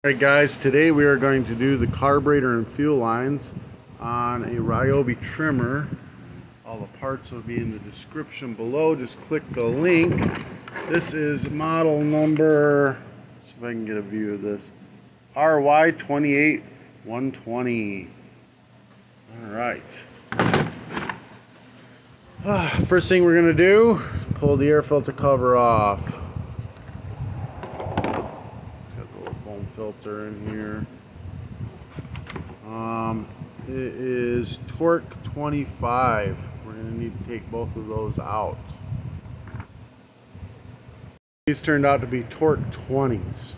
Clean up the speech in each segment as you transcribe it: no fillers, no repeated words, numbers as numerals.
Alright guys, today we are going to do the carburetor and fuel lines on a ryobi trimmer. All the parts will be in the description below. Just click the link. This is model number, see if I can get a view of this, ry28120. Alright. First thing we're going to do, pull the air filter cover off. Filter in here. It is torque 25. We're going to need to take both of those out. These turned out to be torque 20s.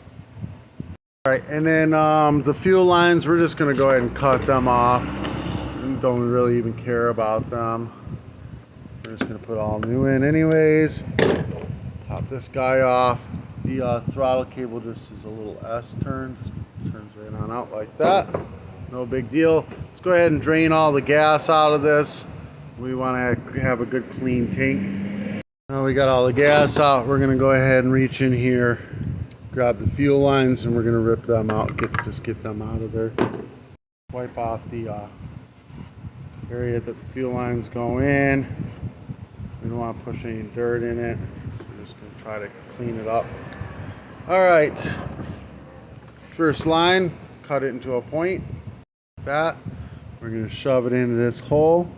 Alright, and then the fuel lines, we're just going to go ahead and cut them off. Don't really even care about them. We're just going to put all new in anyways. Pop this guy off. The throttle cable just is a little S turn, just turns right on out like that. No big deal. Let's go ahead and drain all the gas out of this. We want to have a good clean tank. Now we got all the gas out, we're going to go ahead and reach in here, grab the fuel lines, and we're going to rip them out. Just get them out of there. Wipe off the area that the fuel lines go in. We don't want to push any dirt in it. We're just going to try to clean it up. Alright, first line, cut it into a point. Like that. We're going to shove it into this hole.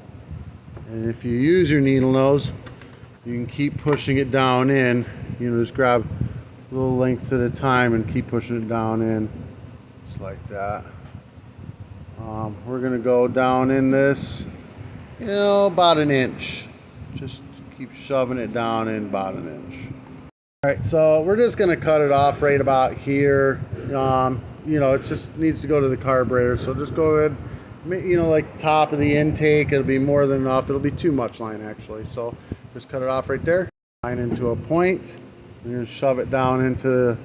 And if you use your needle nose, you can keep pushing it down in. You know, just grab little lengths at a time and keep pushing it down in. Just like that. We're going to go down in this, you know, about an inch. Just keep shoving it down in about an inch. Alright, so we're just going to cut it off right about here. You know, it just needs to go to the carburetor, so just go ahead, you know, like top of the intake. It'll be more than enough. It'll be too much line actually, so just cut it off right there. Line into a point. We're going to shove it down into the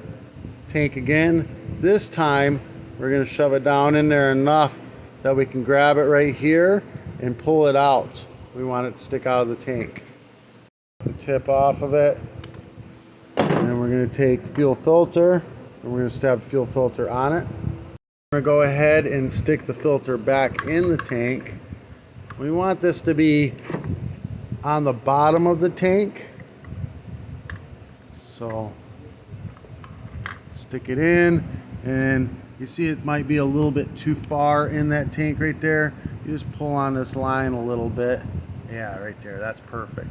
tank again. This time we're going to shove it down in there enough that we can grab it right here and pull it out. We want it to stick out of the tank. The tip off of it. And then we're going to take the fuel filter and we're going to stab the fuel filter on it. We're going to go ahead and stick the filter back in the tank. We want this to be on the bottom of the tank. So stick it in, and you see it might be a little bit too far in that tank right there. You just pull on this line a little bit. Yeah, right there. That's perfect.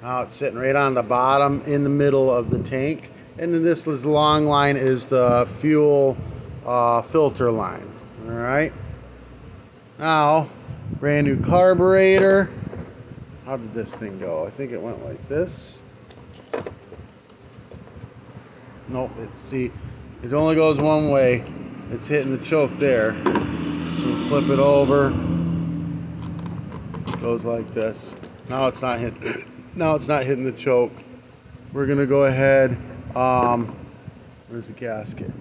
Now it's sitting right on the bottom in the middle of the tank, and then this long line is the fuel filter line. All right, now brand new carburetor. How did this thing go? I think it went like this. Nope, see, it only goes one way. It's hitting the choke there, so flip it over. It goes like this. Now it's not hitting. Now it's not hitting the choke. We're gonna go ahead. Where's the gasket?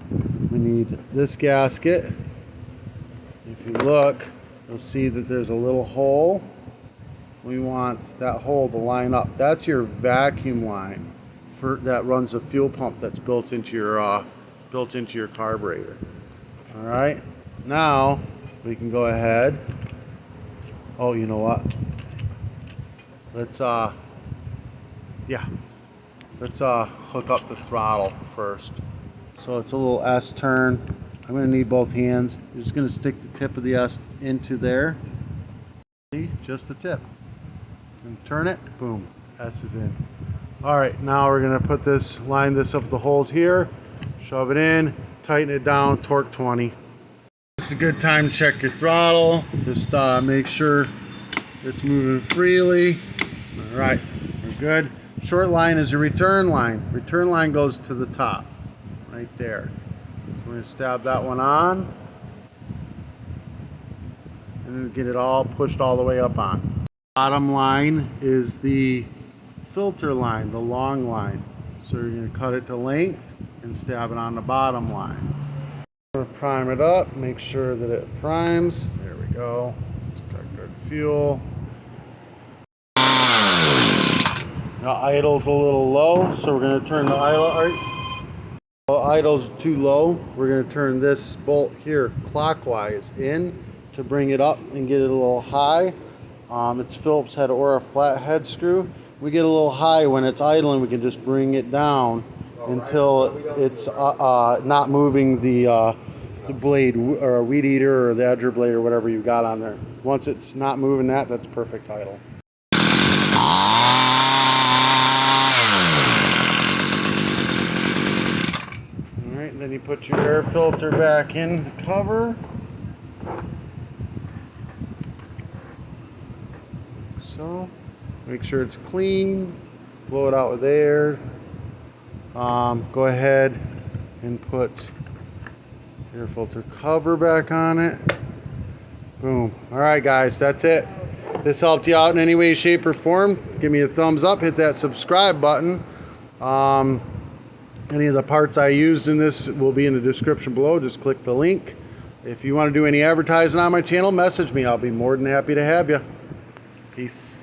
We need this gasket. If you look, you'll see that there's a little hole. We want that hole to line up. That's your vacuum line that runs the fuel pump that's built into your carburetor. All right. Now we can go ahead. Oh, you know what? Let's hook up the throttle first. So it's a little S turn. I'm going to need both hands. You're just going to stick the tip of the S into there. See, just the tip. And turn it, boom, S is in. All right, now we're going to line this up with the holes here, shove it in, tighten it down, torque 20. This is a good time to check your throttle. Just make sure it's moving freely. All right, we're good. Short line is a return line. Return line goes to the top, right there. So we're going to stab that one on, and then get it all pushed all the way up on. Bottom line is the filter line, the long line. So you're going to cut it to length and stab it on the bottom line. We're going to prime it up, make sure that it primes. There we go. It's got good fuel. Now idle's a little low, so we're going to turn the idle. Idle's too low. We're going to turn this bolt here clockwise in to bring it up and get it a little high. It's Phillips head or a flat head screw. We get a little high when it's idling. We can just bring it down until it's not moving the blade or a weed eater or the edger blade or whatever you got on there. Once it's not moving that, that's perfect idle. Alright, then you put your air filter back in the cover. So, make sure it's clean, blow it out with air. Go ahead and put air filter cover back on it. Boom. Alright guys, that's it. This helped you out in any way, shape, or form. Give me a thumbs up, hit that subscribe button. Any of the parts I used in this will be in the description below. Just click the link. If you want to do any advertising on my channel, message me. I'll be more than happy to have you. Peace.